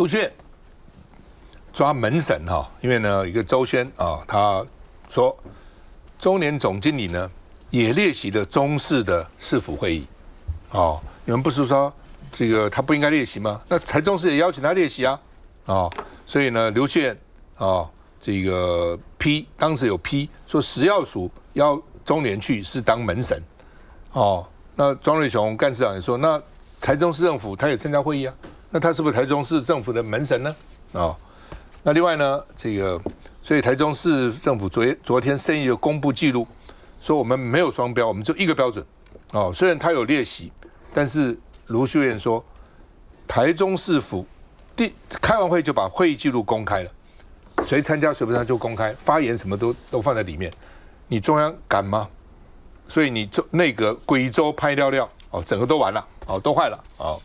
盧秀燕抓門神哈，因為呢一個周宣啊，他說中聯總經理呢也列席了中視的市府會議，哦，你們不是說這個他不應該列席嗎？那台中市也邀請他列席啊，哦，所以呢劉秀燕啊這個當時有批說食藥署邀中聯去是當門神，哦，那莊瑞雄幹事長也說，那台中市政府他也參加會議啊，那他是不是台中市政府的門神呢？哦，那另外呢，所以台中市政府昨天深夜就公布記錄，說我們沒有雙標，我們就一個標準。哦，雖然他有列席，但是盧秀燕說，台中市府開完會就把會議記錄公開了，誰參加誰不參加就公開，發言什麼都放在裡面。你中央敢嗎？所以你內閣貴州拍料料，哦，整個都完了，哦，都壞了，哦。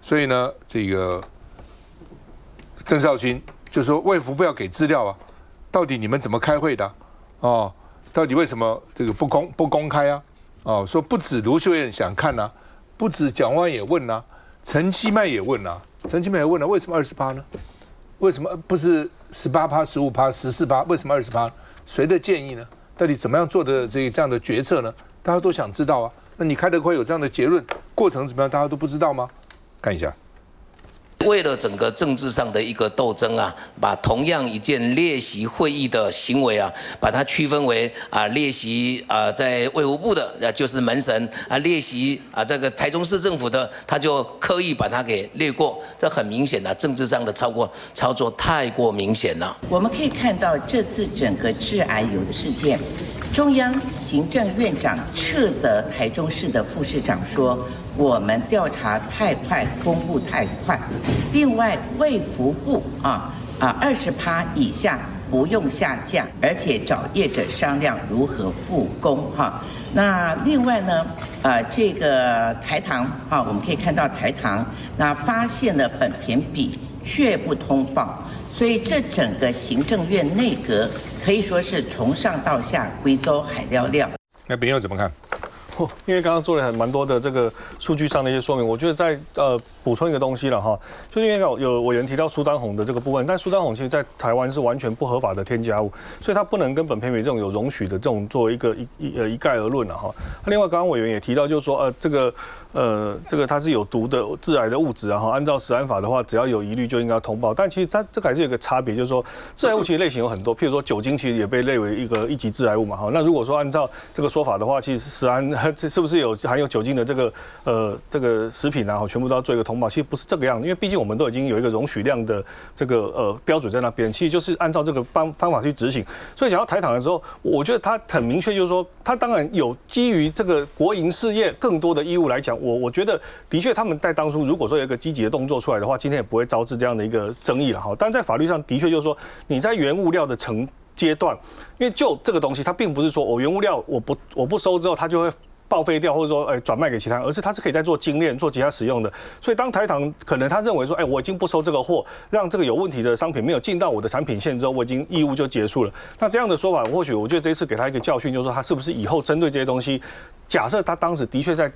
所以呢，這個鄭少卿就說衛福部要給資料啊，到底你們怎麼開會的啊？哦，到底為什麼這個不公開啊？哦，說不止盧秀燕想看啊，不止蔣萬安也問啊，陳其邁也問啊，為什麼20%呢？為什麼不是18%、15%、14%？為什麼20%？誰的建議呢？到底怎麼樣做的這樣的決策呢？大家都想知道啊。那你開的會有這樣的結論，過程怎麼樣？大家都不知道嗎？看一下。為了整個政治上的一個鬥爭啊，把同樣一件列席會議的行為啊，把它區分為列席在衛福部的就是門神列席這個台中市政府的，他就刻意把它給略過，這很明顯的政治上的操作太過明顯了。我們可以看到這次整個致癌油的事件，中央行政院長斥責台中市的副市長說，我們調查太快，公布太快。另外，衛福部20%以下不用下架，而且找業者商量如何復工哈。那另外呢，這個台糖我們可以看到台糖那發現了苯鈿比卻不通報，所以這整個行政院內閣可以說是從上到下貴州海料料。那朋友怎麼看？因為剛剛做了蠻多的這個數據上的一些說明，我覺得再補充一個東西了哈，就是因為有委員提到蘇丹紅的這個部分，但蘇丹紅其實在台灣是完全不合法的添加物，所以它不能跟苯鈿比這種有容許的這種作為一概而論了哈。另外，剛剛委員也提到，就是說這個它是有毒的致癌的物質啊哈，按照食安法的話，只要有疑慮就應該要通報，但其實這個還是有一個差別，就是說致癌物其實類型有很多，譬如說酒精其實也被列為一級致癌物嘛哈。那如果說按照這個說法的話，其實食安是不是有含有酒精的這個食品啊，全部都要做一個通報？其實不是這個樣子，因為畢竟我們都已經有一個容許量的這個標準在那邊，其實就是按照這個方法去執行。所以講到台糖的時候，我覺得它很明確，就是說它當然有基於這個國營事業更多的義務來講，我覺得的確他們在當初如果說有一個積極的動作出來的話，今天也不會招致這樣的一個爭議了哈。但在法律上的確就是說你在原物料的階段，因為就這個東西，它並不是說我原物料我不收之後，它就會報廢掉，或者說轉賣給其他人，而是它是可以再做精煉、做其他使用的。所以當台糖可能他認為說，我已經不收這個貨，讓這個有問題的商品沒有進到我的產品線之後，我已經義務就結束了。那這樣的說法，或許我覺得這一次給他一個教訓，就是說他是不是以後針對這些東西，假設他當時的確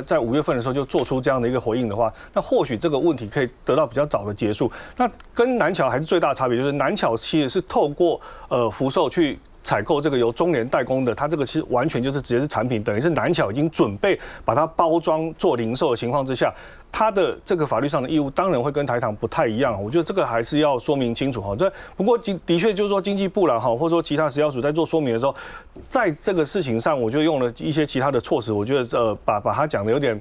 在5月份的時候就做出這樣的一個回應的話，那或許這個問題可以得到比較早的結束。那跟南橋還是最大的差別，就是南橋其實是透過福壽去採購這個由中聯代工的，它這個其實完全就是直接是產品，等於是南橋已經準備把它包裝做零售的情況之下，它的這個法律上的義務當然會跟台糖不太一樣。我覺得這個還是要說明清楚哈。不過的確就是說經濟部啦哈，或者說其他食藥署在做說明的時候，在這個事情上，我就用了一些其他的措辭，我覺得把它講的有點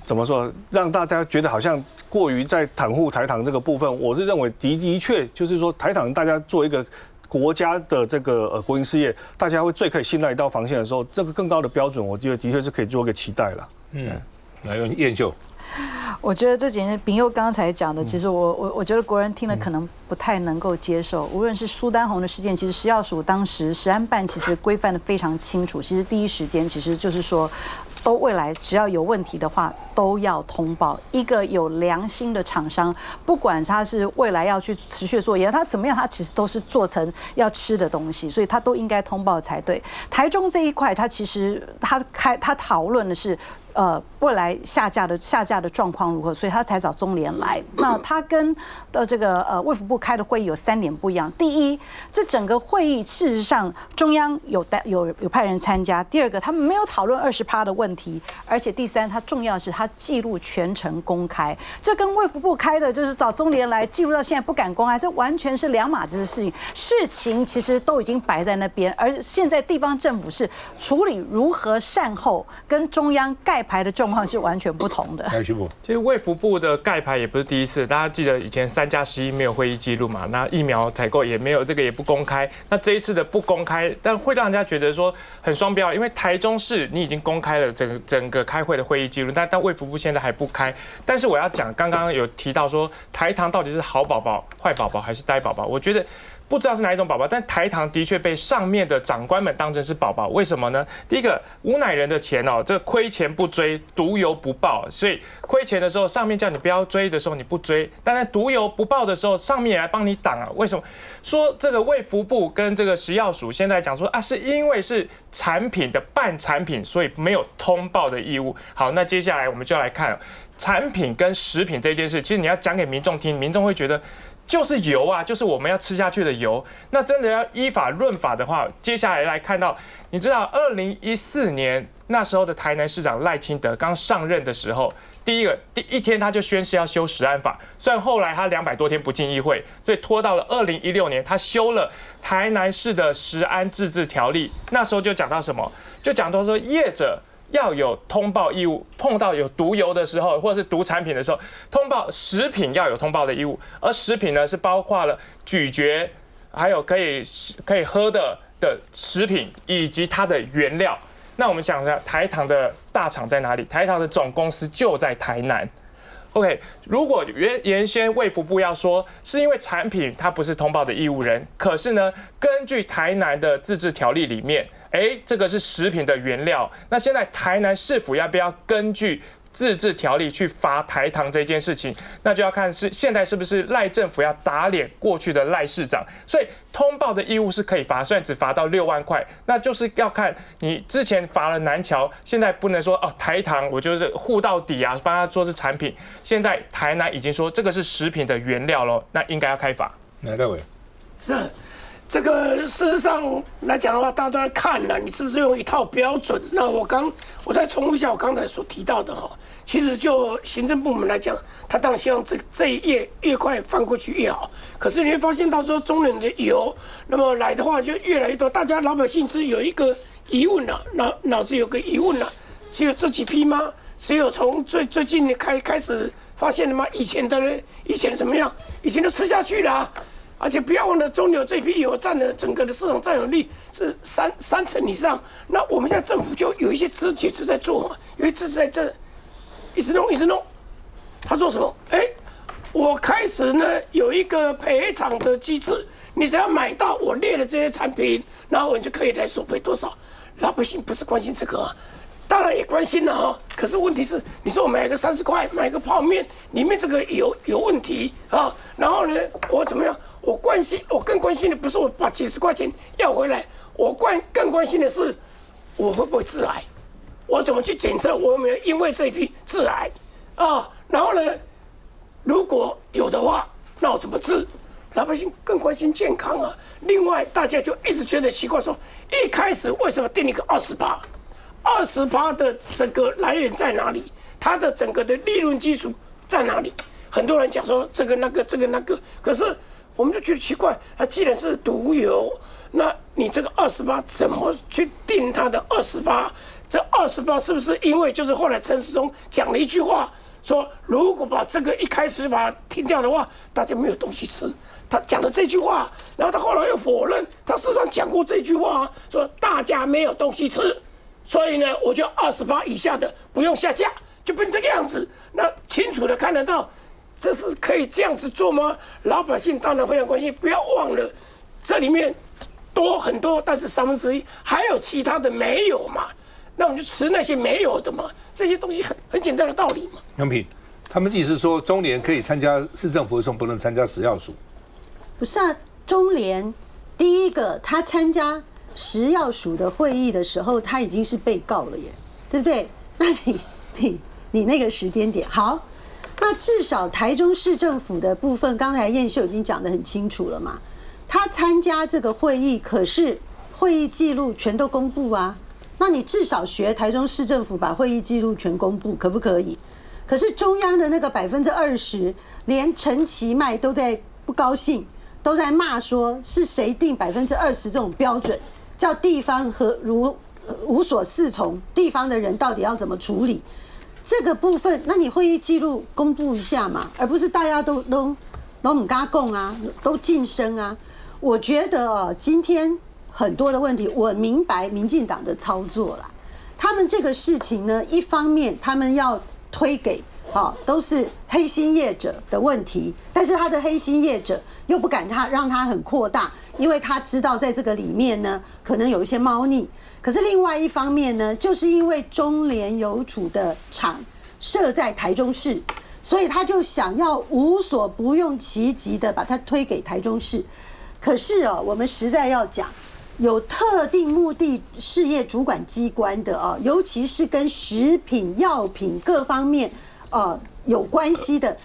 怎麼說，讓大家覺得好像過於在袒護台糖這個部分。我是認為的確就是說台糖大家做一個國家的這個國營事業，大家會最可以信賴一道防線的時候，這個更高的標準，我覺得的確是可以做一個期待了。來用燕秀。我覺得這幾年秉佑剛才講的，其實我覺得國人聽了可能不太能夠接受。無論是蘇丹紅的事件，其實食藥署當時食安辦其實規範的非常清楚，其實第一時間其實就是說，都未來只要有問題的話都要通報。一個有良心的廠商，不管他是未來要去持續做研，他怎麼樣，他其實都是做成要吃的東西，所以他都應該通報才對。台中這一塊，他其實他討論的是未來下架的狀況如何，所以他才找中聯來。那他跟這個衛福部開的會議有3點不一樣。第一，這整個會議事實上中央有派人參加；第二個，他們沒有討論20%的問題；而且第三，他重要的是他記錄全程公開。這跟衛福部開的就是找中聯來記錄到現在不敢公開，這完全是兩碼子的事情。事情其實都已經擺在那邊，而現在地方政府是處理如何善後，跟中央蓋牌的狀況是完全不同的。其實衛福部的蓋牌也不是第一次，大家記得以前3+11沒有會議記錄嘛，那疫苗採購也沒有，這個也不公開。那這一次的不公開，但會讓人家覺得說很雙標，因為台中市你已經公開了整個開會的會議記錄，但衛福部現在還不開。但是我要講，剛剛有提到說台糖到底是好寶寶、壞寶寶還是呆寶寶？我覺得不知道是哪一種寶寶，但台糖的確被上面的長官們當成是寶寶。為什麼呢？第一個，無乃人的錢哦，這虧錢不追，獨有不報。所以虧錢的時候，上面叫你不要追的時候，你不追；但是獨有不報的時候，上面也來幫你擋啊。為什麼？說這個衛福部跟這個食藥署現在講說啊，是因為是產品的半產品，所以沒有通報的義務。好，那接下來我們就要來看產品跟食品這件事。其實你要講給民眾聽，民眾會覺得就是油啊，就是我們要吃下去的油。那真的要依法論法的話，接下來看到，你知道2014年那時候的台南市長賴清德剛上任的時候，第一天他就宣誓要修食安法，雖然後來他200多天不進議會，所以拖到了2016年，他修了台南市的食安自治條例。那時候就講到什麼？就講到說業者要有通報義務，碰到有毒油的時候，或者是毒產品的時候，通報食品要有通報的義務。而食品呢，是包括了咀嚼，還有可以喝的食品，以及它的原料。那我們想一下，台糖的大廠在哪裡？台糖的總公司就在台南。OK， 如果原先衛福部要說是因為產品它不是通報的義務人，可是呢，根據台南的自治條例裡面，這個是食品的原料，那現在台南市府要不要根據自治條例去罰台糖這件事情，那就要看是現在是不是賴政府要打臉過去的賴市長。所以通報的義務是可以罰，雖然只罰到6萬塊，那就是要看你之前罰了南橋，現在不能說哦台糖我就是護到底啊，幫他說是產品。現在台南已經說這個是食品的原料了，那應該要開罰。來，戴偉，是。這個事實上來講的話，大家都在看了，你是不是用一套標準？那我再重複一下我剛才所提到的哈，其實就行政部門來講，他當然希望這一頁越快翻過去越好。可是你會發現到說中聯的油，那麼來的話就越來越多，大家老百姓是有一個疑問了，腦子有個疑問了，只有這幾批嗎？只有從最近的開始發現的嗎？以前怎麼樣？以前都吃下去了啊。而且不要忘了，中油這批油佔了整個的市場佔有率是三成以上。那我們現在政府就有一些肢解就在做嘛，有一次在這一直弄，他說什麼？我開始呢有一個賠償的機制，你只要買到我列的這些產品，然後我就可以來索賠多少。老百姓不是關心這個啊，當然也關心了哈。可是問題是，你說我買個30塊，買個泡麵，裡面這個有問題啊，然後呢，我怎麼樣？我更關心的不是我把幾十塊錢要回來，我更關心的是我會不會致癌，我怎麼去檢測我有沒有因為這一批致癌啊？然後呢，如果有的話，那我怎麼治？老百姓更關心健康啊。另外，大家就一直覺得奇怪說，一開始為什麼定一個20%的整個來源在哪裡？它的整個的利潤基礎在哪裡？很多人講說這個那個，可是我們就覺得奇怪，它既然是毒油，那你這個20%怎麼去定它的20%？這20%是不是因為就是後來陳時中講了一句話，說如果把這個一開始把它停掉的話，大家沒有東西吃。他講了這句話，然後他後來又否認，他事實上講過這句話，說大家沒有東西吃，所以呢，我就20%以下的不用下架，就變這個樣子。那清楚的看得到。這是可以這樣子做嗎？老百姓當然非常關心。不要忘了，這裡面很多，但是1/3還有其他的沒有嘛？那我們就吃那些沒有的嘛。這些東西很簡單的道理嘛。楊平，他們意思說中聯可以參加市政府，為什麼不能參加食藥署？不是啊，中聯第一個他參加食藥署的會議的時候，他已經是被告了耶，對不對？那你你那個時間點。好，那至少台中市政府的部分，剛才燕秀已經講得很清楚了嘛。他參加這個會議，可是會議記錄全都公布啊。那你至少學台中市政府把會議記錄全公布，可不可以？可是中央的那個20%，連陳其邁都在不高興，都在罵說是誰定20%這種標準，叫地方無所適從，地方的人到底要怎麼處理？這個部分，那你會議記錄公布一下嘛，而不是大家都唔敢講啊，都噤聲啊。我覺得今天很多的問題，我明白民進黨的操作啦。他們這個事情呢，一方面他們要推給都是黑心業者的問題，但是他的黑心業者又不敢讓他很擴大，因為他知道在這個裡面呢，可能有一些貓膩。可是另外一方面呢，就是因為中聯郵儲的廠設在台中市，所以他就想要無所不用其極的把它推給台中市。可是我們實在要講，有特定目的事業主管機關的尤其是跟食品、藥品各方面有關係的，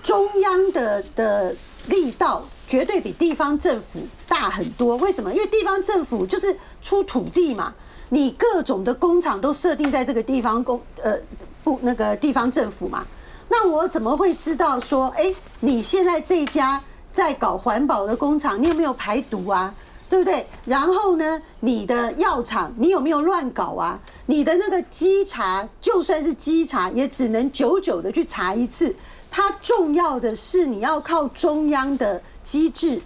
中央的力道絕對比地方政府大很多。為什麼？因為地方政府就是出土地嘛，你各種的工廠都設定在這個地方那個地方政府嘛。那我怎麼會知道說，你現在這一家在搞環保的工厂，你有沒有排毒啊？對不對？然後呢，你的藥廠你有沒有亂搞啊？你的那個稽查，就算是稽查，也只能久久的去查一次。它重要的是你要靠中央的機制，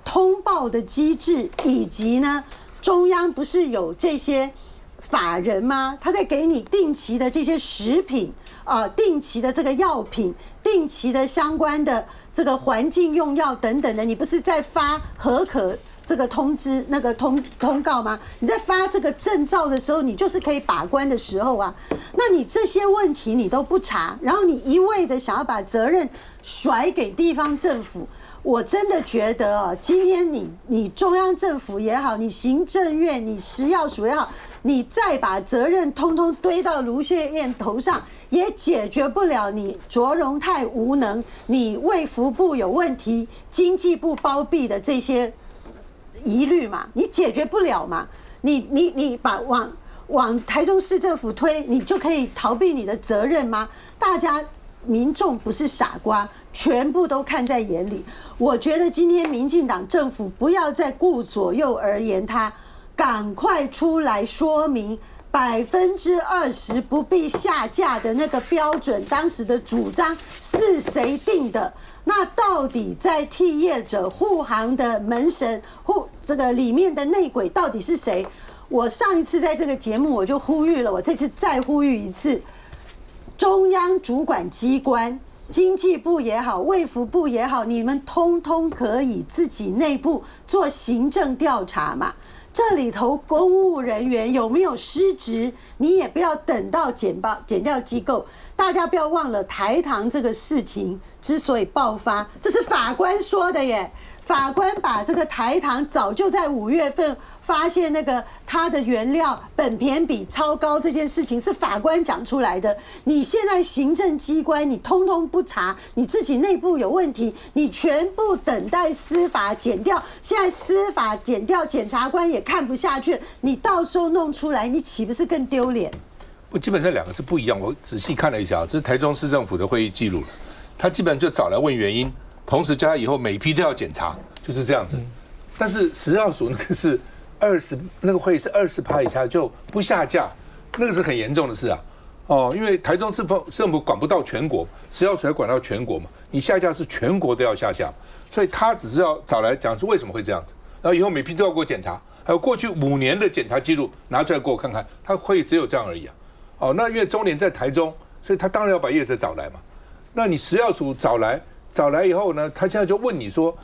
通報的機制，以及呢，中央不是有這些法人嗎？他在給你定期的這些食品。定期的這個藥品，定期的相關的這個環境用藥等等的，你不是在發核可這個通知那個通告嗎？你在發這個證照的時候，你就是可以把關的時候啊。那你這些問題你都不查，然後你一味的想要把責任甩給地方政府，我真的覺得今天你中央政府也好，你行政院、你食藥署也好，你再把責任通通堆到盧秀燕頭上，也解決不了你卓榮泰無能、你衛福部有問題、經濟部包庇的這些疑慮嘛，你解決不了嘛。你把往台中市政府推，你就可以逃避你的責任嗎？大家民眾不是傻瓜，全部都看在眼裡。我覺得今天民進黨政府不要再顧左右而言他，趕快出來說明20%不必下架的那個標準，當時的主張是誰定的？那到底在替業者護航的門神這個裡面的內鬼到底是誰？我上一次在這個節目我就呼籲了，我這次再呼籲一次，中央主管機關，經濟部也好，衛福部也好，你們通通可以自己內部做行政調查嘛。這裡頭公務人員有沒有失職，你也不要等到檢調機構。大家不要忘了，台糖這個事情之所以爆發，這是法官說的耶。法官把這個台糖早就在5月份發現那個它的原料苯酃比超高這件事情是法官講出來的。你現在行政機關你通通不查，你自己內部有問題，你全部等待司法檢調。現在司法檢調檢察官也看不下去，你到時候弄出來，你豈不是更丟臉？我基本上兩個是不一樣。我仔細看了一下，這是台中市政府的會議記錄，他基本上就找來問原因。同時叫他以後每一批都要檢查，就是這樣子。但是食藥署那個是那個會議是20%以下就不下架，那個是很嚴重的事啊。因為台中市政府管不到全國，食藥署還管到全國嘛，你下架是全國都要下架，所以他只是要找來講說為什麼會這樣子，然後以後每批都要給我檢查，還有過去5年的檢查記錄拿出來給我看看，他會只有這樣而已啊。那因為中聯在台中，所以他當然要把業者找來嘛。那你食藥署找來以後呢，他現在就問你說，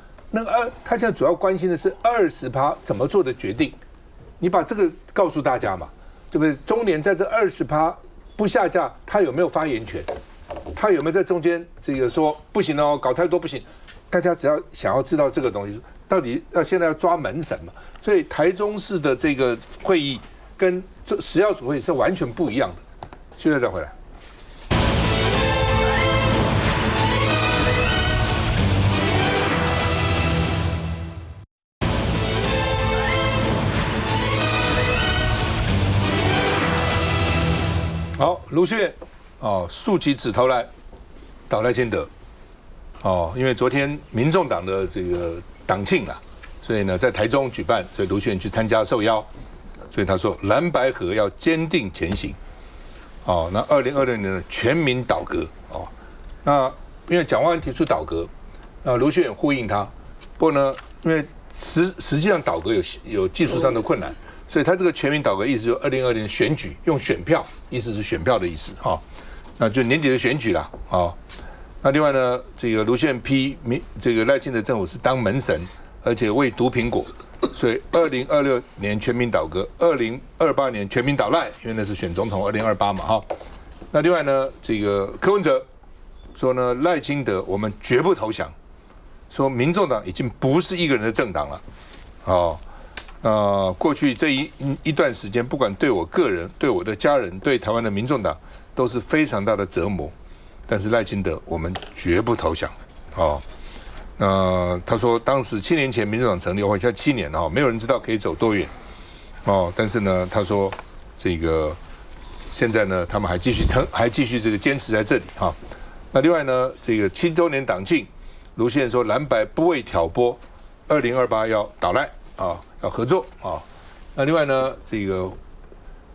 他現在主要關心的是20%怎麼做的決定，你把這個告訴大家嘛，對不對？中聯在這20%不下架，他有沒有發言權？他有沒有在中間這個說不行哦，搞太多不行？大家只要想要知道這個東西，到底現在要抓門神嘛？所以台中市的這個會議跟食藥署會議是完全不一樣的。休息再回來。好，盧秀燕豎起指頭來倒賴清德因為昨天民眾黨的這個黨慶啦，所以呢在台中舉辦，所以盧秀燕去參加受邀，所以他說藍白合要堅定前行那2026年的全民倒閣那因為蔣萬安提出倒閣，那盧秀燕呼應他，不過呢因為實際上倒閣有技術上的困難。所以他這個全民倒閣意思就是2020年選舉用選票，意思是選票的意思那就年底的選舉啦那另外呢，這個盧秀燕批這個賴清德政府是當門神，而且為毒蘋果，所以2026年全民倒閣，2028年全民倒賴，因為那是選總統2028嘛那另外呢，這個柯文哲說呢，賴清德我們絕不投降，說民眾黨已經不是一個人的政黨了過去這一段時間，不管對我個人、對我的家人、對台灣的民眾黨，都是非常大的折磨。但是賴清德，我們絕不投降。他說當時7年前民眾黨成立，我现在7年了，沒有人知道可以走多遠。但是呢，他說這個現在呢，他們還繼續這個堅持在這裡那另外呢，這個7週年黨慶，盧秀燕說藍白不畏挑撥，2028要倒賴要合作那另外呢，這個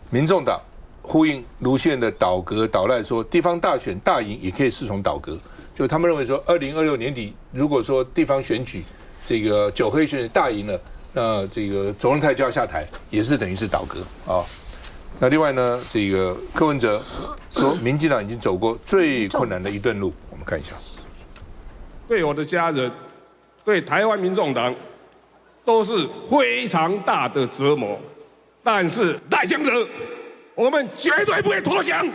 民眾黨呼應盧秀燕的倒閣倒賴，說地方大選大贏也可以視同倒閣，就他們認為說2026年底如果說地方選舉這個9合一選舉大贏了，那這個總統就要下台，也是等於是倒閣那另外呢，這個柯文哲說民進黨已經走過最困難的一段路，我們看一下。對我的家人，對台灣民眾黨都是非常大的折磨，但是賴清德，我們絕對不會投降。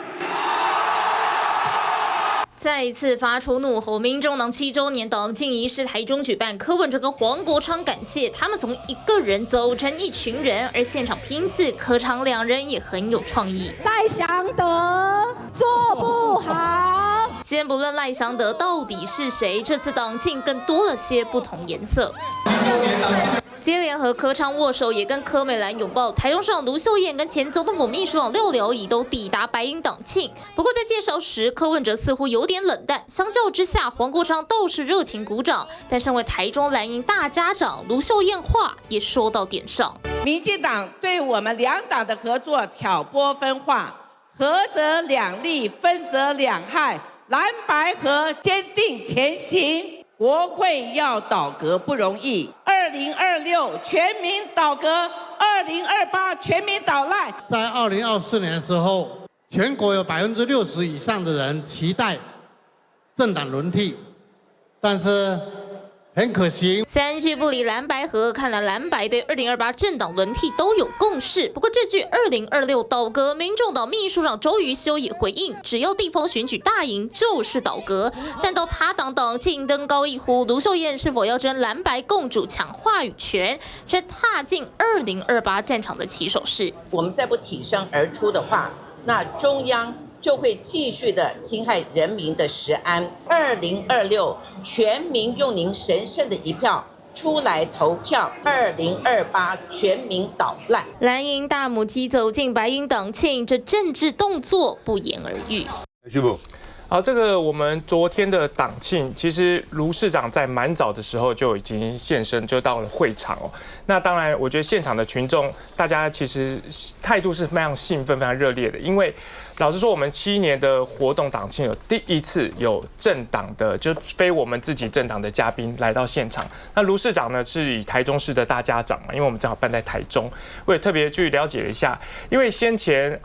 再一次發出怒吼，民眾黨7週年黨慶儀式台中舉辦，柯文哲跟黃國昌感謝他們從一個人走成一群人，而現場拼字，柯昌兩人也很有創意。賴祥德做不好。先不論賴祥德到底是誰，這次黨慶更多了些不同顏色。接連和柯昌握手，也跟柯美蘭擁抱。台中市長盧秀燕跟前總統府秘書長廖了以都抵達白營黨慶。不過在介紹時，柯文哲似乎有點冷淡。相較之下，黃國昌倒是熱情鼓掌。但身為台中藍營大家長，盧秀燕話也說到點上。民進黨對我們兩黨的合作挑撥分化，合則兩利，分則兩害。藍白合堅定前行。國會要倒閣不容易，2026全民倒閣，2028全民倒賴。在2024年的時候，全國有60%以上的人期待政黨輪替，但是很可惜，三句不離藍白合，看來藍白對2028政黨輪替都有共識。不過這句2026倒閣，民眾黨秘書長周瑜修也回應，只要地方選舉大贏就是倒閣。但到他黨黨慶登高一呼，盧秀燕是否要爭藍白共主搶話語權，這踏進2028戰場的起手式。我們再不挺身而出的話，那中央就會繼續的侵害人民的食安。2026全民用您神聖的一票出來投票，2028全民倒賴。藍營大母雞走進白營黨慶，這政治動作不言而喻。徐部。好，這個我們昨天的黨慶，其實盧市長在蠻早的時候就已經現身，就到了會場哦。那當然，我覺得現場的群眾，大家其實態度是非常興奮、非常熱烈的。因為老實說，我們7年的活動黨慶有第一次有政黨的，就非我們自己政黨的嘉賓來到現場。那盧市長呢，是以台中市的大家長嘛，因為我們正好辦在台中，我也特別去了解了一下，因為先前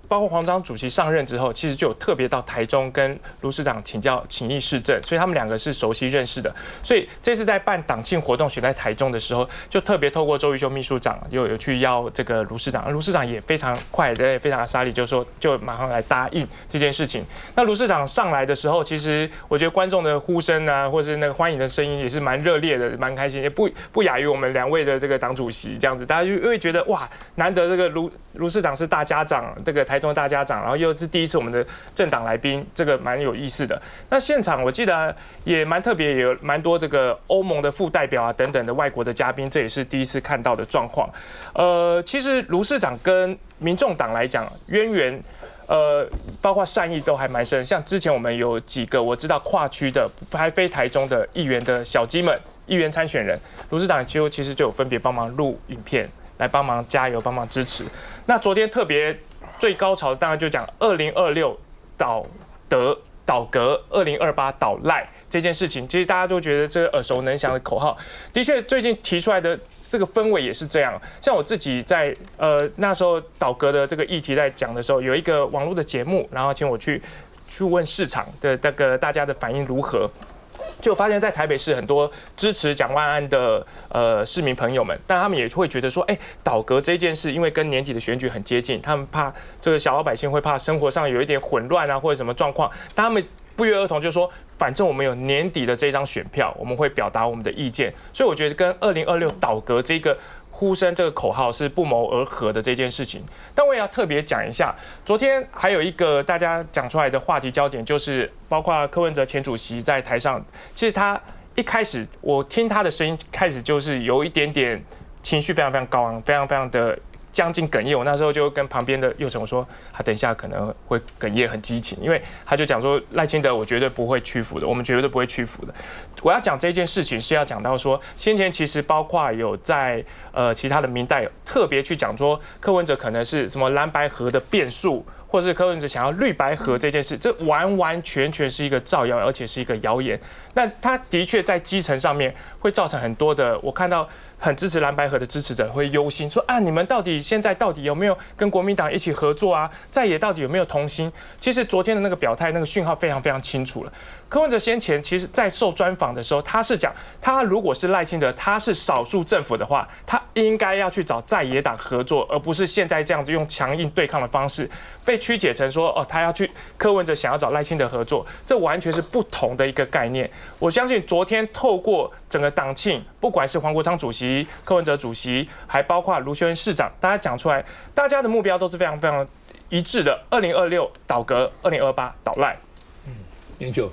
包括黃章主席上任之後，其實就有特別到台中跟盧市長請益市政，所以他們兩個是熟悉認識的。所以這次在辦黨慶活動選在台中的時候，就特別透過周瑜修秘書長有去邀這個盧市長，盧市長也非常快的、非常阿莎力，就說就馬上來答應這件事情。那盧市長上來的時候，其實我覺得觀眾的呼聲啊，或是那個歡迎的聲音也是蠻熱烈的，蠻開心，也不亞於我們2位的這個黨主席這樣子，大家就會覺得哇，難得這個盧市長是大家長，這個台台中大家長，然後又是第一次我們的政黨來賓，這個蠻有意思的。那現場我記得也蠻特別，也有蠻多這個歐盟的副代表啊等等的外國的嘉賓，這也是第一次看到的狀況。其實盧市長跟民眾黨來講淵源。包括善意都還蠻深，像之前我們有幾個我知道跨區的，還非台中的議員的小雞們，議員參選人，盧市長其實就有分別幫忙錄影片來幫忙加油、幫忙支持。那昨天特別最高潮的當然就講2026倒閣，2028倒賴這件事情，其實大家都覺得這個耳熟能詳的口號，的確最近提出來的。這個氛圍也是這樣，像我自己在那時候倒閣的這個議題在講的時候，有一個網絡的節目，然後請我去問市場的這個大家的反應如何，就發現在台北市很多支持蔣萬安的市民朋友們，但他們也會覺得說，倒閣這件事，因為跟年底的選舉很接近，他們怕這個小老百姓會怕生活上有一點混亂啊，或者什麼狀況，但他們不約而同就說，反正我們有年底的這張選票，我們會表達我們的意見。所以我覺得跟2026倒閣這個呼聲這個口號是不謀而合的這件事情。但我也要特別講一下，昨天還有一個大家講出來的話題焦點，就是包括柯文哲前主席在台上，其實他一開始我聽他的聲音，開始就是有一點點情緒非常非常高昂，非常非常的。將近哽咽，我那時候就跟旁邊的佑成我說，他等一下可能會哽咽，很激情，因為他就講說賴清德我絕對不會屈服的，我們絕對不會屈服的。我要講這件事情是要講到說，先前其實包括有在其他的民代特別去講說，柯文哲可能是什麼藍白合的變數，或是柯文哲想要綠白合這件事，這完完全全是一個造謠，而且是一個謠言。那他的確在基層上面會造成很多的，我看到很支持藍白合的支持者會憂心說啊，你們現在到底有沒有跟國民黨一起合作啊？在野到底有沒有同心？其實昨天的那個表態，那個訊號非常非常清楚了。柯文哲先前其實在受專訪的時候，他是講，他如果是賴清德，他是少數政府的話，他應該要去找在野黨合作，而不是現在這樣子用強硬對抗的方式，被曲解成說他要去柯文哲想要找賴清德合作，這完全是不同的一個概念。我相信昨天透過整個黨慶，不管是黄國昌主席、柯文哲主席，還包括盧秀燕市長，大家講出來，大家的目標都是非常非常一致的：2026倒閣，2028倒賴。研究。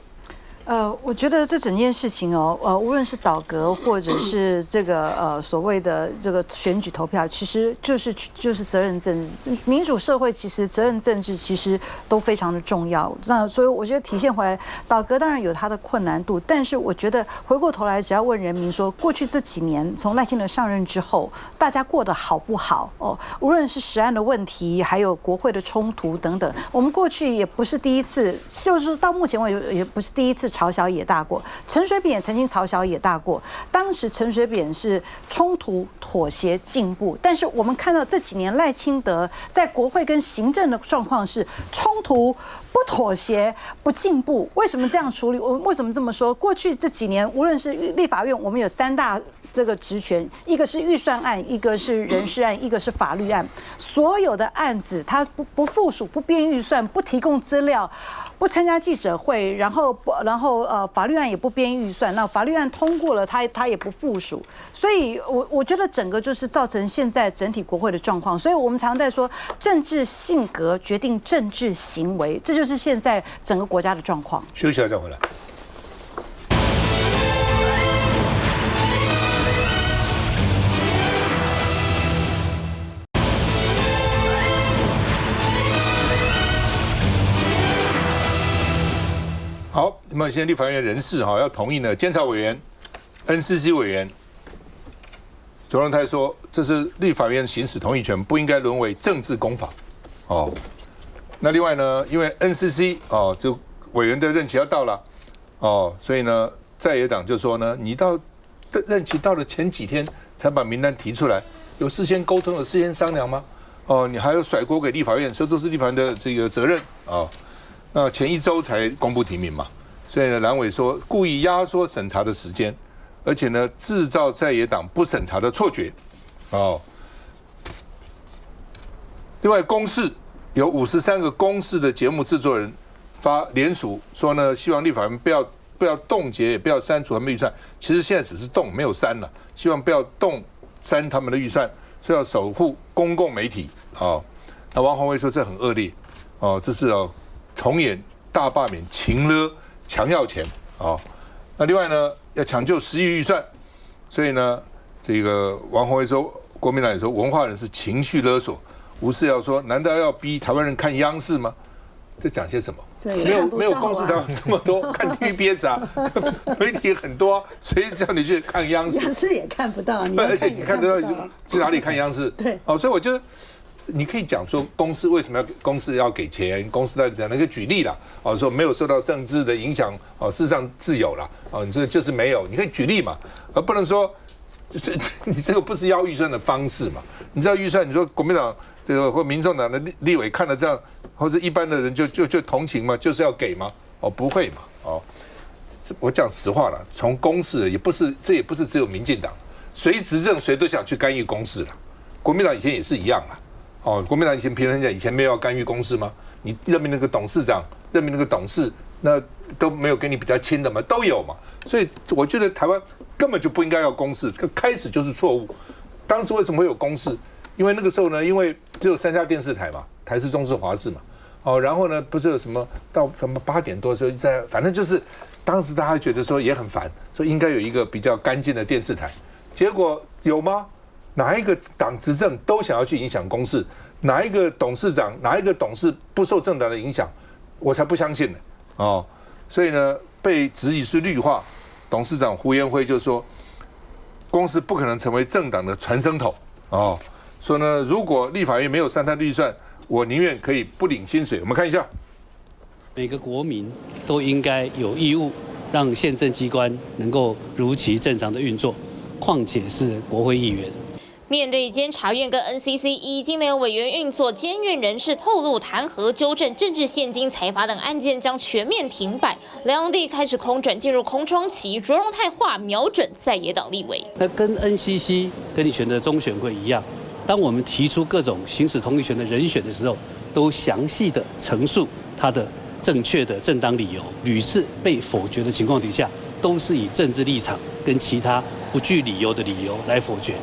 我覺得這整件事情無論是倒閣或者是這個所謂的這個選舉投票，其實就是責任政治。民主社會其實責任政治其實都非常的重要。那所以我覺得體現回來，倒閣當然有它的困難度，但是我覺得回過頭來，只要問人民說，過去這幾年從賴清德上任之後，大家過得好不好？無論是食安的問題，還有國會的衝突等等，我們過去也不是第一次，就是到目前為止也不是第一次朝小野大過，陳水扁也曾經朝小野大過。當时陳水扁是衝突、妥協、進步，但是我們看到這幾年賴清德在國會跟行政的狀況是衝突、不妥協、不進步。為什麼這樣處理？我為什麼這麼說？過去這幾年，無論是立法院，我們有3大這個職權，一個是預算案，一個是人事案，一個是法律案。所有的案子，它不附屬、不編預算、不提供資料、不參加記者會，然後法律案也不編預算，那法律案通過了，它也不附屬。所以我覺得整個就是造成現在整體國會的狀況。所以我們常在說，政治性格決定政治行為，這就是現在整個國家的狀況。休息一下再回來。好，那麼现在立法院人事要同意呢，监察委員、NCC 委員卓榮泰說，這是立法院行使同意權，不應該淪為政治攻防。那另外呢，因為 NCC 這委員的任期要到了所以呢，在野黨就說呢，你到任期到了前幾天才把名單提出來，有事先溝通、有事先商量嗎？你還要甩鍋給立法院，這都是立法院的這個責任那前1周才公布提名嘛，所以呢，藍委說故意壓縮審查的時間，而且呢，製造在野黨不審查的錯覺。另外，公視有53個公視的節目製作人發聯署說呢，希望立法院不要凍結，也不要刪除他們的預算。其實現在只是凍，沒有刪了。希望不要刪他們的預算，所以要守護公共媒體那王鴻薇說這很惡劣，哦，這是重演大罷免情勒強要錢哦。那另外呢，要搶救10億預算，所以呢，這個王鴻薇說，國民黨也說文化人是情緒勒索。吳思瑤說，難道要逼台灣人看央視嗎？這講些什麼？沒有公視台灣這麼多，看 TVBS 啊，媒體很多，誰叫你去看央視？央視也看不到，而且你看得到去哪裡看央视？对，哦，所以我覺得你可以講說公視為什麼公視要給錢，公視到底怎樣？那個舉例啦，哦，說沒有受到政治的影響，哦，事實上自由啦，哦，你說就是沒有，你可以舉例嘛，而不能說。你這個不是要預算的方式嘛？你知道預算，你說國民黨這個或民眾黨的立委看了這樣，或者一般的人就同情嗎？就是要給嗎？哦，不會嘛？哦，我講實話了，從公視也不是，這也不是只有民進黨，誰執政誰都想去干預公視了。國民黨以前也是一樣啦。哦，國民黨以前評論講以前沒有要干預公視嗎？你任命那個董事長，任命那個董事，那都沒有跟你比較親的嗎？都有嘛。所以我覺得台灣根本就不應該要公視，開始就是錯誤。當時為什麼會有公視？因為那個時候呢，因為只有3家電視台嘛，台視、中視、華視嘛。哦，然後呢，不是有什麼到什麼8點多的時候在，反正就是當時大家覺得說也很煩，說應該有一個比較乾淨的電視台。結果有嗎？哪一個黨執政都想要去影響公視？哪一個董事長、哪一個董事不受政黨的影響？我才不相信呢。哦，所以呢，被質疑是綠化。董事長胡延輝就說，公視不可能成為政黨的傳聲筒哦。說呢，如果立法院沒有3攤預算，我寧願可以不領薪水。我們看一下，每個國民都應該有義務讓憲政機關能夠如期正常的運作，況且是國會議員。面對監察院跟 NCC 已經沒有委員運作，監院人士透露彈劾、糾正、政治獻金、財閥等案件將全面停擺，兩地開始空轉，進入空窗期。卓榮泰話瞄準在野黨立委。那跟 NCC 跟你選的中選會一樣，當我們提出各種行使同意權的人選的時候，都詳細的陳述他的正確的正當理由，屢次被否決的情況底下，都是以政治立場跟其他不具理由的理由來否決。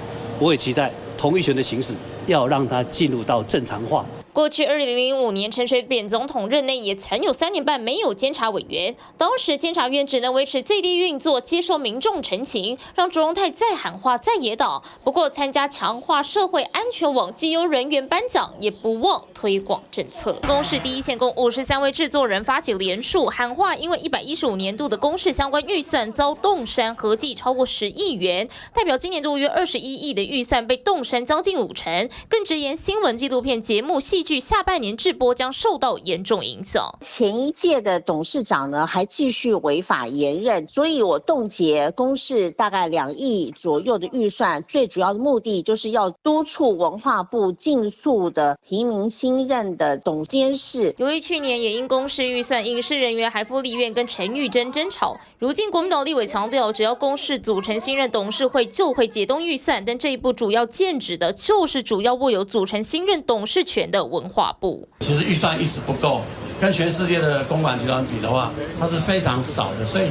我也期待同意權的行使要讓它進入到正常化。過去2005年陳水扁總統任內也曾有3年半沒有監察委員，當時監察院只能維持最低運作，接受民眾陳情，讓卓榮泰再喊話在野黨。不過參加強化社會安全網績優人員頒獎，也不忘推廣政策。公視第一線共53位製作人發起聯署喊話，因為115年度的公視相關預算遭凍刪，合計超過10億元，代表今年度約21億的預算被凍刪將近50%，更直言新聞紀錄片節目戲劇下半年製播將受到嚴重影響。前一屆的董事長呢，還繼續違法延任，所以我凍結公視大概2億左右的預算，最主要的目的就是要督促文化部盡速的提名新任的董監事。由於去年也因公視預算，影視人員海富立院跟陳玉珍爭吵，如今國民黨立委強調，只要公視組成新任董事會，就會解凍預算，但這一步主要劍指的就是主要握有組成新任董事權的文化部。其實預算一直不夠，跟全世界的公管集團比的話，它是非常少的。所以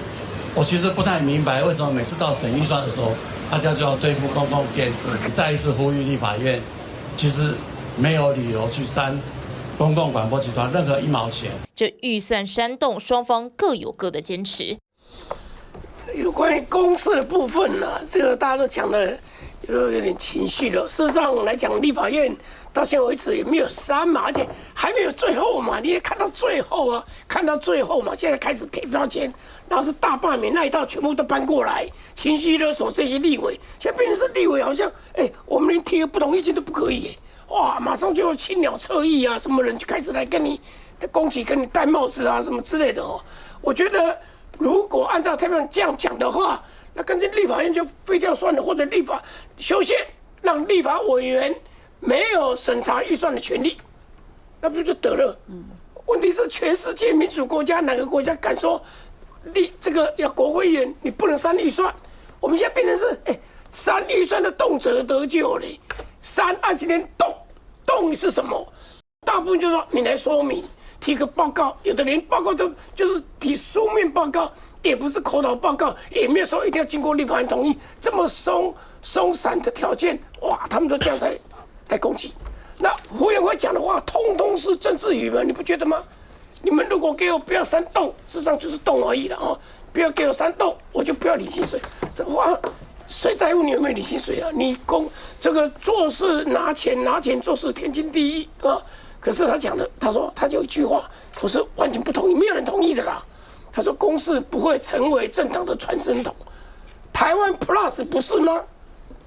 我其實不太明白，為什麼每次到審預算的時候，大家就要對付公共電視。再一次呼籲立法院，其實沒有理由去刪公共廣播集團任何1毛錢。這預算煽動，雙方各有各的堅持。有關於公視的部分呢，這個大家都講的有點情緒了。事實上來講，立法院到現在為止也沒有刪嘛，而且還沒有最後嘛。你也看到最後啊，看到最後嘛，現在開始貼標籤，然後是大罷免那一套全部都搬過來，情緒勒索這些立委。現在變成是立委好像，我們連提個不同意見都不可以，哇，馬上就有青鳥側翼啊，什麼人就開始來跟你攻擊，跟你戴帽子啊，什麼之類的哦。我覺得如果按照他們這樣講的話，那乾脆立法院就廢掉算了，或者立法修憲，讓立法委員沒有審查預算的權利，那不就得了？問題是全世界民主國家哪個國家敢說這個要國會議員你不能刪預算？我們現在變成是刪預算的動輒得咎嘞，刪而且連動是什麼？大部分就是說你來說明。提個報告，有的連報告都就是提書面報告，也不是口頭報告，也沒有說一定要經過立法院同意，這麼鬆散的條件，哇，他們都這樣才來攻擊。那胡元輝講的話，通通是政治語嘛，你不覺得嗎？你們如果給我不要煽動，事實上就是動而已了哦。不要給我煽動，我就不要領薪水。這話誰在乎你有沒有領薪水啊？你這個做事拿錢做事天經地義啊。可是他講的，他說他就一句話，我是完全不同意，沒有人同意的啦。他說公視不會成為政黨的傳聲筒，台灣 Plus 不是嗎？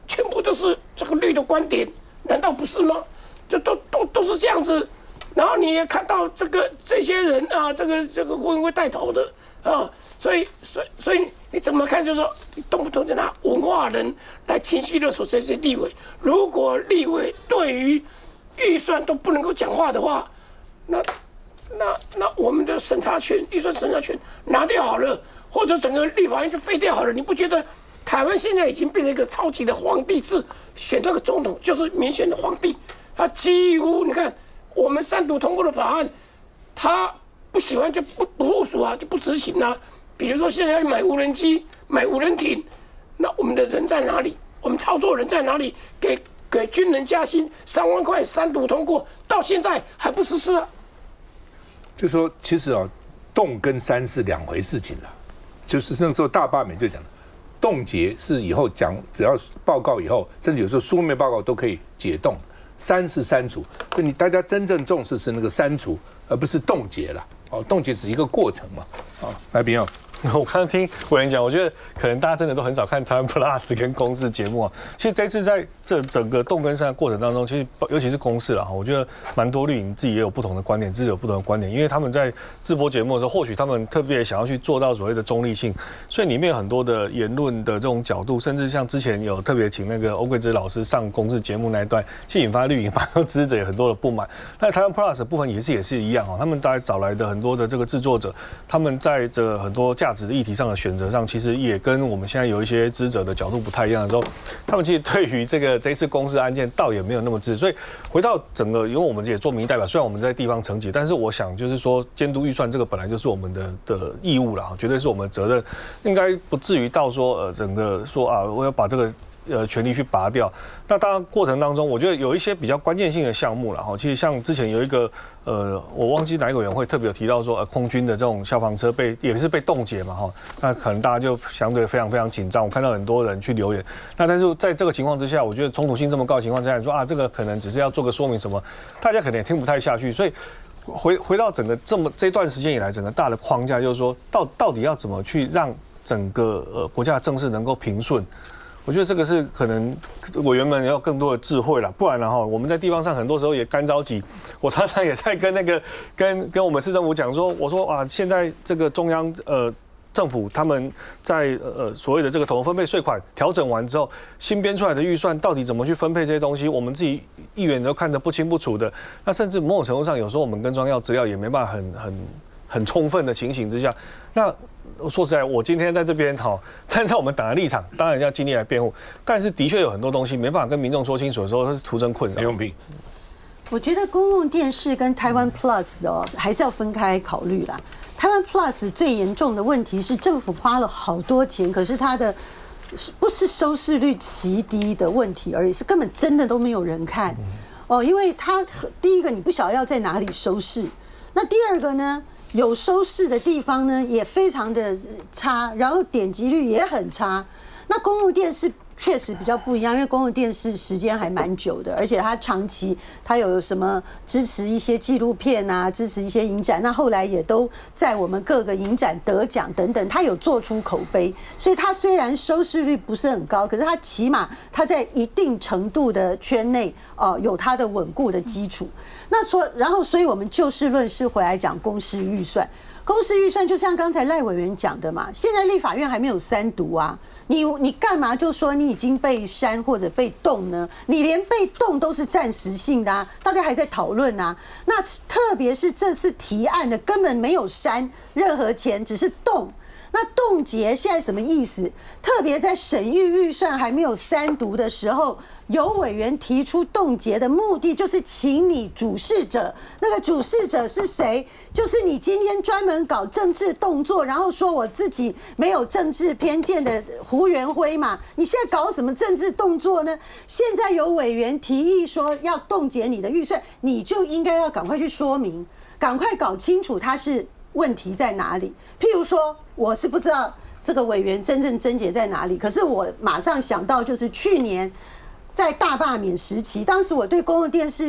全部都是這個綠的觀點，難道不是嗎？這都是這樣子。然後你也看到這些人啊，這個胡元輝帶頭的啊，所以你怎麼看？就是說，你動不動就拿文化人來情緒勒索這些立委。如果立委對於預算都不能夠講話的話，那我們的審查權、預算審查權拿掉好了，或者整個立法院就廢掉好了。你不覺得台灣現在已經變成一個超級的皇帝制？選這個總統就是民選的皇帝，他幾乎你看。我們3讀通過的法案，他不喜歡就不部署啊，就不執行啊。比如說現在要買無人機、買無人艇，那我們的人在哪裡？我們操作人在哪裡？給軍人加薪3萬塊，3讀通過，到現在還不實施啊。就說其實啊，凍跟刪是兩回事情了。就是那時候大罷免就講了，凍結是以後講，只要報告以後，甚至有時候書面報告都可以解凍。刪是刪除，所以你大家真正重視是那個刪除，而不是凍結了。哦，凍結是一個過程嘛。啊，來賓友。我剛剛聽委員講，我覺得可能大家真的都很少看台灣 Plus 跟公視節目啊。其實這次在這整個凍跟刪的過程當中，其實尤其是公視啦，我覺得蠻多綠營自己也有不同的觀點，自己有不同的觀點，因為他們在直播節目的時候，或許他們特別想要去做到所謂的中立性，所以裡面有很多的言論的這種角度，甚至像之前有特別請那個歐桂芝老師上公視節目那一段，其實引發綠營蠻多支持者有很多的不滿。那台灣 Plus 的部分也是一樣哦，他們找來的很多的這個製作者，他們在這很多價值的議題上的選擇上，其實也跟我們現在有一些支持者的角度不太一樣的時候，他們其實對於這一次公視案件倒也沒有那麼支持。所以回到整個，因為我們也做民意代表，雖然我們在地方層級，但是我想就是說，監督預算這個本來就是我們的義務啦，絕對是我們的責任，應該不至於到說整個說啊，我要把這個權力去拔掉。那當然過程當中，我覺得有一些比較關鍵性的項目啦，其實像之前有一個我忘記哪一個委員會特別有提到說，空軍的這種消防車也是被凍結嘛，那可能大家就相對非常非常緊張。我看到很多人去留言，那但是在這個情況之下，我覺得冲突性這麼高的情況之下，說啊這個可能只是要做個說明什麼，大家可能也聽不太下去，所以。回到整個這段時間以來，整個大的框架就是說，到底要怎麼去讓整個國家的政事能夠平順？我覺得這個是可能委員們要更多的智慧了，不然的話，我們在地方上很多時候也乾着急。我常常也在跟我們市政府講說，我說啊，現在這個中央政府他們在所謂的這個統合分配稅款調整完之後，新編出來的預算到底怎麼去分配這些東西，我們自己議員都看得不清不楚的。那甚至某種程度上，有時候我們跟中央要資料也沒辦法很充分的情形之下，那說實在，我今天在這邊站在我們黨的立場，當然要盡力來辯護，但是的確有很多東西沒辦法跟民眾說清楚的時候，是徒增困擾。用品，我覺得公共電視跟台灣 Plus 還是要分開考慮啦。台灣 Plus 最嚴重的問題是，政府花了好多錢，可是它的不是收視率奇低的問題而已，是根本真的都沒有人看哦。因為它第一個你不曉得要在哪裡收視，那第二個呢，有收視的地方呢也非常的差，然後點擊率也很差。那公共電視確實比較不一樣，因為公共電視時間還蠻久的，而且它長期它有什麼支持一些紀錄片啊，支持一些影展，那後來也都在我們各個影展得獎等等，它有做出口碑，所以它雖然收視率不是很高，可是它起碼它在一定程度的圈內有它的穩固的基礎。那然後所以我們就事論事回來講公視預算。公視預算就像剛才賴委員講的嘛，現在立法院還沒有3讀啊，你幹嘛就說你已經被刪或者被凍呢？你連被凍都是暫時性的啊，大家還在討論啊。那特別是這次提案的根本沒有刪任何錢，只是凍。那凍結現在什麼意思？特別在審議預算還沒有3讀的時候，有委員提出凍結的目的就是請你主事者，那個主事者是誰？就是你今天專門搞政治動作，然後說我自己沒有政治偏見的胡元輝嘛。你現在搞什麼政治動作呢？現在有委員提議說要凍結你的預算，你就應該要趕快去說明，趕快搞清楚它是問題在哪裡。譬如說，我是不知道這個委員真正症結在哪裡，可是我馬上想到就是去年在大罷免時期，當時我對公共電視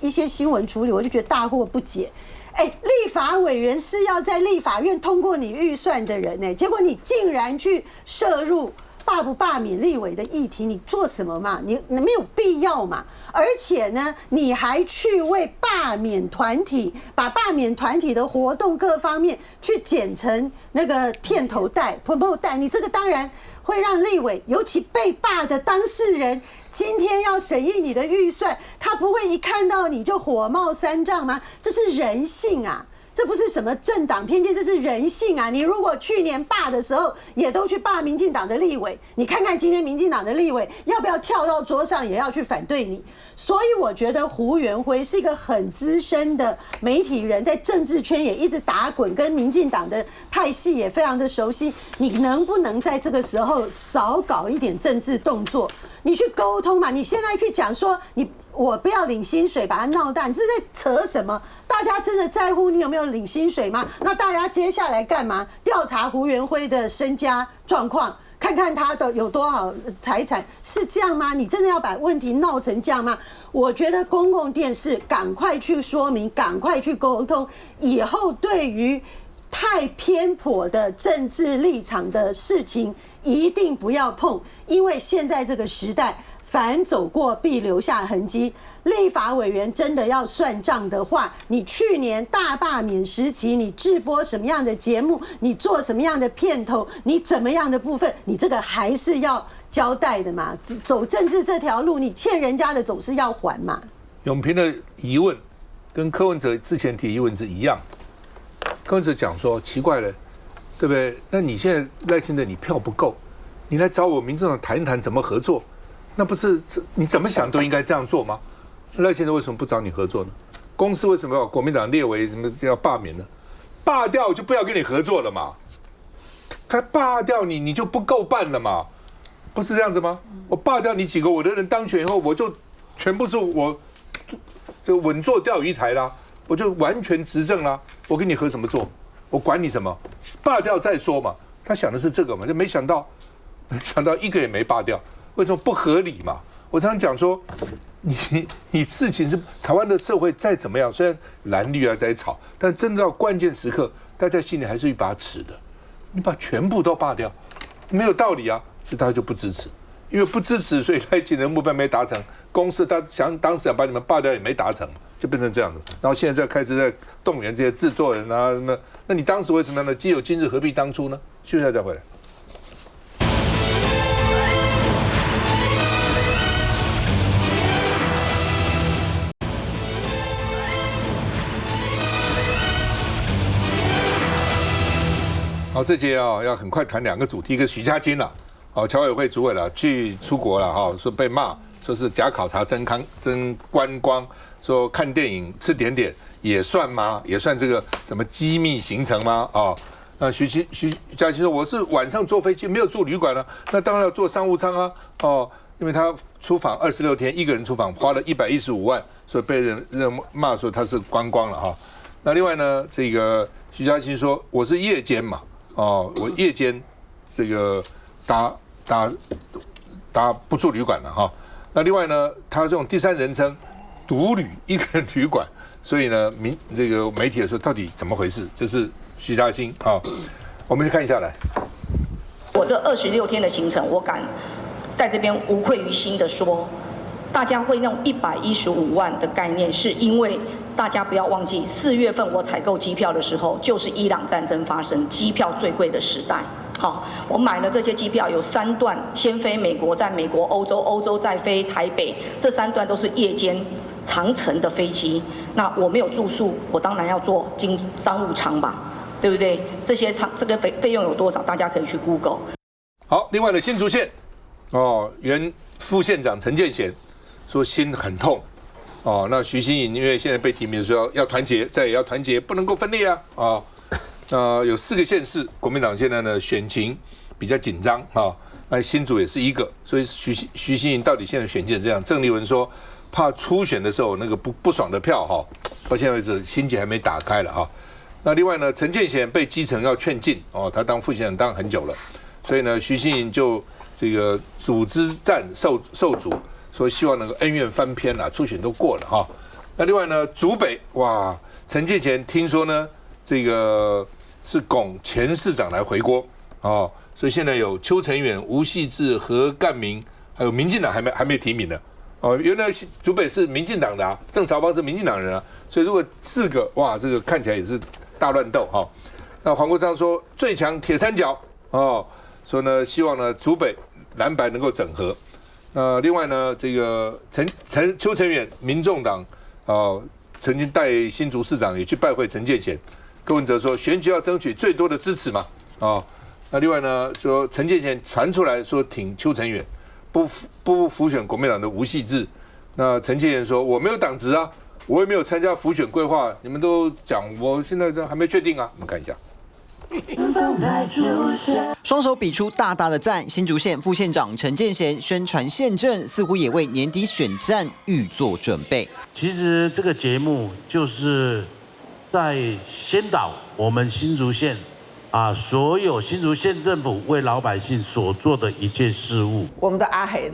一些新聞處理，我就覺得大惑不解。立法委員是要在立法院通過你預算的人結果你竟然去涉入罷不罷免立委的議題，你做什麼嘛？你沒有必要嘛？而且呢，你還去為罷免團體，把罷免团體的活動各方面去剪成那個片頭帶、promo帶，你這個當然會讓立委，尤其被罷的當事人，今天要審議你的預算，他不會一看到你就火冒三丈嗎？這是人性啊！這不是什麼政黨偏見，這是人性啊！你如果去年罷的時候也都去罷民進黨的立委，你看看今天民進黨的立委要不要跳到桌上也要去反對你？所以我覺得胡元輝是一個很資深的媒體人，在政治圈也一直打滾，跟民進黨的派系也非常的熟悉。你能不能在這個時候少搞一點政治動作？你去溝通嘛！你現在去講說我不要領薪水，把它鬧大，你這是在扯什麼？大家真的在乎你有沒有領薪水嗎？那大家接下來幹嘛？調查胡元輝的身家狀況，看看他的有多少財產，是這樣嗎？你真的要把問題鬧成這樣嗎？我覺得公共電視趕快去說明，趕快去溝通，以後對於太偏頗的政治立場的事情一定不要碰，因為現在這個時代，凡走過必留下痕跡。立法委員真的要算賬的話，你去年大罷免時期，你直播什麼樣的節目，你做什麼樣的片頭，你怎麼樣的部分，你這個還是要交代的嘛。走政治這條路，你欠人家的總是要還嘛。永平的疑問跟柯文哲之前提疑問是一樣。柯文哲講說奇怪了，對不對？那你現在賴清德你票不夠，你來找我民眾黨談一談怎麼合作，那不是你怎麼想都應該這樣做嗎？賴清德為什麼不找你合作呢？公司為什麼要國民黨列為什麼要罷免呢？罷掉就不要跟你合作了嘛。他罷掉你，你就不夠辦了嘛，不是這樣子嗎？我罷掉你幾個我的人當選以後，我就全部是我就穩坐釣魚台啦，我就完全執政啦，我跟你合什麼作？我管你什麼？罷掉再說嘛。他想的是這個嘛，就沒想到一個也沒罷掉，為什麼不合理嘛？我常常講說，你事情是台灣的社會再怎麼樣，雖然藍綠啊在吵，但真的到關鍵時刻，大家心裡還是一把尺的。你把全部都罷掉，沒有道理啊，所以大家就不支持。因為不支持，所以賴清德目標沒達成，公司當時想把你們罷掉也沒達成，就變成這樣子。然後現在開始在動員這些制作人啊，那你當時為什麼呢？既有今日何必當初呢？休息一下再回來。好，這節要很快談2個主題，一個許家金了，僑委會主委了，出國了說被罵，說是假考察真觀光，說看電影吃點點也算嗎？也算這個什麼機密行程嗎？那許家金說我是晚上坐飛機沒有住旅館了，那當然要坐商務艙啊，因為他出訪26天，一個人出訪花了115萬，所以被人罵說他是觀光了哈。那另外呢，這個許家金說我是夜間嘛。我夜間這個搭不住旅館了哈。那另外呢，他這種第三人稱獨旅一個人旅館，所以呢，這個媒體說到底怎麼回事？這是許家金啊，我們去看一下來。我這26天的行程，我敢在這邊無愧於心的說，大家會用115萬的概念，是因為大家不要忘記，4月份我採購機票的時候，就是伊朗戰爭發生，機票最貴的時代。好，我買了這些機票，有3段先飛美國，在美國、歐洲，歐洲再飛台北，這3段都是夜間長程的飛機。那我沒有住宿，我當然要坐商務艙吧。對不對？這個費用有多少，大家可以去 Google。好，另外的新竹縣，原副縣長陳建賢說心很痛，那徐欣瑩因為現在被提名說要團結，再也要團結，不能夠分裂啊，有4個縣市，國民黨現在呢選情比較緊張啊，那新竹也是一個，所以徐欣瑩到底現在選情這樣？鄭麗文說怕初選的時候那個不爽的票到現在為止心結還沒打開了那另外呢，陳建賢被基層要勸進他當副縣長當很久了，所以呢，徐欣瑩就這個組織戰受阻，說希望能夠恩怨翻篇初選都過了那另外呢，竹北哇，陳建賢聽說呢，這個是拱前市長來回鍋所以現在有邱成遠、吳夕智、何幹明，還有民進黨還沒提名呢原來竹北是民進黨的鄭朝邦是民進黨人所以如果4個哇，這個看起來也是大亂鬥那黃國昌說最強鐵三角說呢希望呢竹北藍白能夠整合。那另外呢，這個邱成遠，民眾黨曾經帶新竹市長也去拜會陳建賢。柯文哲說選舉要爭取最多的支持嘛那另外呢說陳建賢傳出來說挺邱成遠，不輔選國民黨的吳夕智。那陳建賢說我沒有黨職我也沒有參加輔選規劃，你們都講，我現在都還沒確定我們看一下。雙手比出大大的讚，新竹縣副縣長陳建賢宣傳憲政，似乎也為年底選戰預做準備。其實這個節目就是在宣導我們新竹縣所有新竹縣政府為老百姓所做的一切事務。我們的阿賢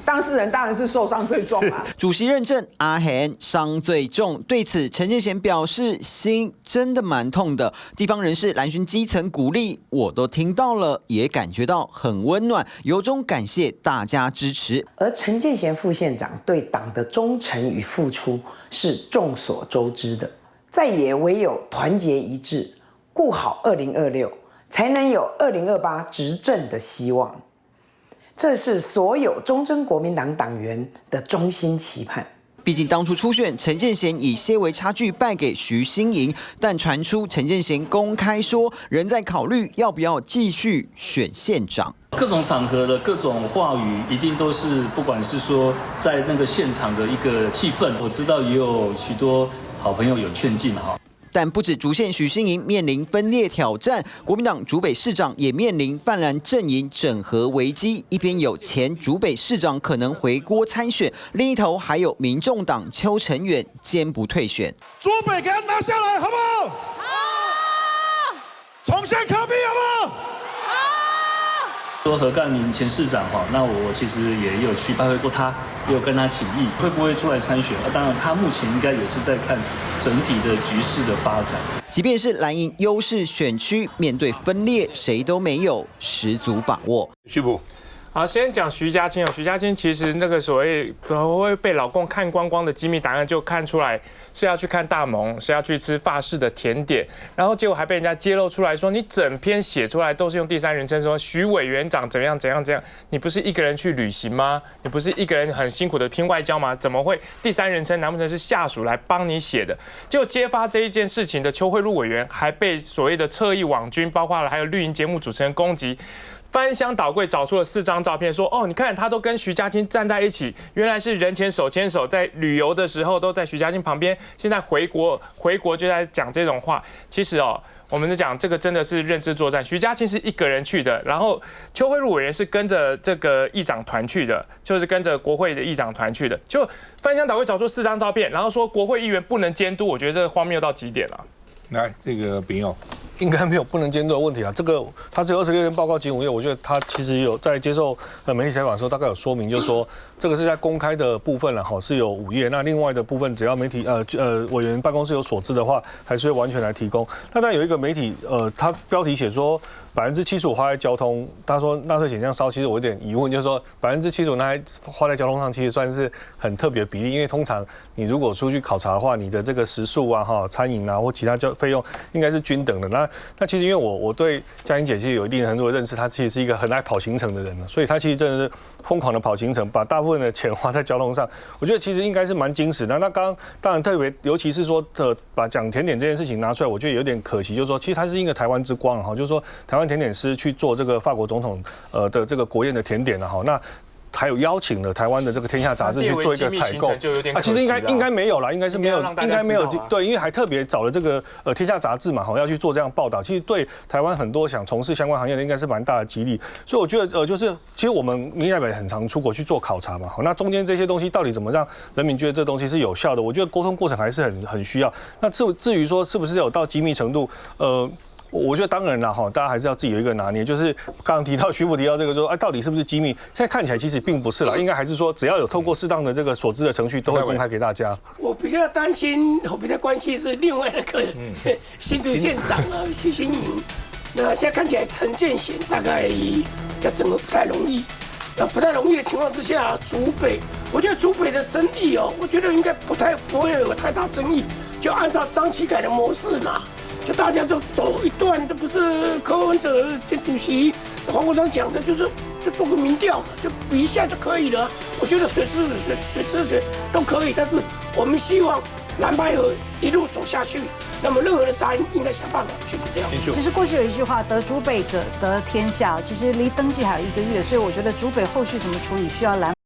當事人當然是受傷最重主席認證阿賢傷最重，對此陳建賢表示心真的蠻痛的。地方人士藍詢基層鼓勵，我都聽到了，也感覺到很溫暖，由衷感謝大家支持。而陳建賢副縣長對黨的忠誠與付出是眾所周知的，在野唯有團結一致，顧好2026，才能有2028執政的希望。這是所有忠貞國民黨黨員的衷心期盼。畢竟當初初選，陳建賢以些微差距敗給徐欣瑩，但傳出陳建賢公開說，仍在考慮要不要繼續選縣長。各種場合的各種話語，一定都是不管是說在那個現場的一個氣氛，我知道也有許多好朋友有勸進但不止竹縣徐欣瑩面臨分裂挑戰，國民黨竹北市長也面臨泛藍陣營整合危機。一邊有前竹北市長可能回鍋參選，另一頭還有民眾黨邱成遠堅不退選。竹北給他拿下來，好不好？好。重現可比，好不好？說何幹明前市長那我其實也有去拜會過他，也有跟他請益，會不會出來參選？當然，他目前應該也是在看整體的局勢的發展。即便是藍營優勢選區，面對分裂，誰都沒有十足把握。徐普。好，先講徐佳清徐佳清其實那個所謂會被老公看光光的機密檔案，就看出來是要去看大盟，是要去吃法式的甜點，然後結果還被人家揭露出來說，你整篇寫出來都是用第三人稱說徐委員長怎樣怎樣怎樣，你不是一個人去旅行嗎？你不是一個人很辛苦的拼外交嗎？怎麼會第三人稱？難不成是下屬來幫你寫的？就揭發這一件事情的邱慧露委員還被所謂的側翼網軍，包括了還有綠營節目主持人攻擊。翻箱倒櫃找出了4張照片，說你看他都跟徐佳清站在一起，原來是人前手牽手，在旅遊的時候都在徐佳清旁邊，現在回國就在講這種話。其實我們就講這個真的是認知作戰，徐佳清是一個人去的，然後邱慧露委員是跟着這個議長團去的，就是跟着國會的議長團去的，就翻箱倒櫃找出4張照片，然後說國會議員不能監督，我覺得這個荒謬到極點了。來，這個朋友。應該沒有不能監督的問題这個他只有26天報告僅5頁，我覺得他其實有在接受媒體採訪的時候，大概有說明，就是說這個是在公開的部分是有5頁，那另外的部分只要媒體委員辦公室有所知的話，還是會完全來提供。那但有一個媒體他標題寫說75%花在交通，他說納稅錢這樣燒，其實我有點疑問，就是說75%拿來花在交通上，其實算是很特別的比例，因為通常你如果出去考察的話，你的這個食宿餐飲或其他費用應該是均等的。那那其實因為我對嘉玲姐其實有一定程度的認識，她其實是一個很愛跑行程的人，所以她其實真的是瘋狂的跑行程，把大部分的錢花在交通上。我覺得其實應該是蠻精實的。那剛剛當然特別，尤其是說把講甜點這件事情拿出來，我覺得有點可惜，就是說其實它是一個台灣之光哈，就是說台灣甜點師去做這個法國總統的這個國宴的甜點哈，那。還有邀請了台灣的這個《天下》雜誌去做一個採購，其實應該沒有啦，應該是沒有，應該沒有對，因為還特別找了這個《天下》雜誌嘛，要去做這樣報道，其實對台灣很多想從事相關行業的應該是蠻大的激勵，所以我覺得就是其實我們民意代表很常出國去做考察嘛，那中間這些東西到底怎麼讓人民覺得這東西是有效的？我覺得溝通過程還是很需要。那至於說是不是有到機密程度，我覺得當然啦哈，大家還是要自己有一個拿捏。就是剛剛提到徐副提到這個說，到底是不是機密？現在看起來其實並不是啦，應該還是說只要有透過適當的這個所知的程序，都會公開給大家。我比較擔心，我比較關心是另外那個新竹縣長啊，徐新穎。那現在看起來陳建賢大概要整合不太容易。那不太容易的情況之下，竹北，我覺得竹北的爭議我覺得應該不會有太大爭議，就按照張啟楷的模式嘛。就大家就走一段，这不是柯文哲主席黄國昌講的，就做個民調嘛，就比一下就可以了。我覺得水都可以，但是我們希望藍白合一路走下去，那麼任何的雜音應該想辦法去除掉。其實過去有一句話，得竹北者得天下，其實離登記還有1個月，所以我覺得竹北後續怎麼處理需要藍。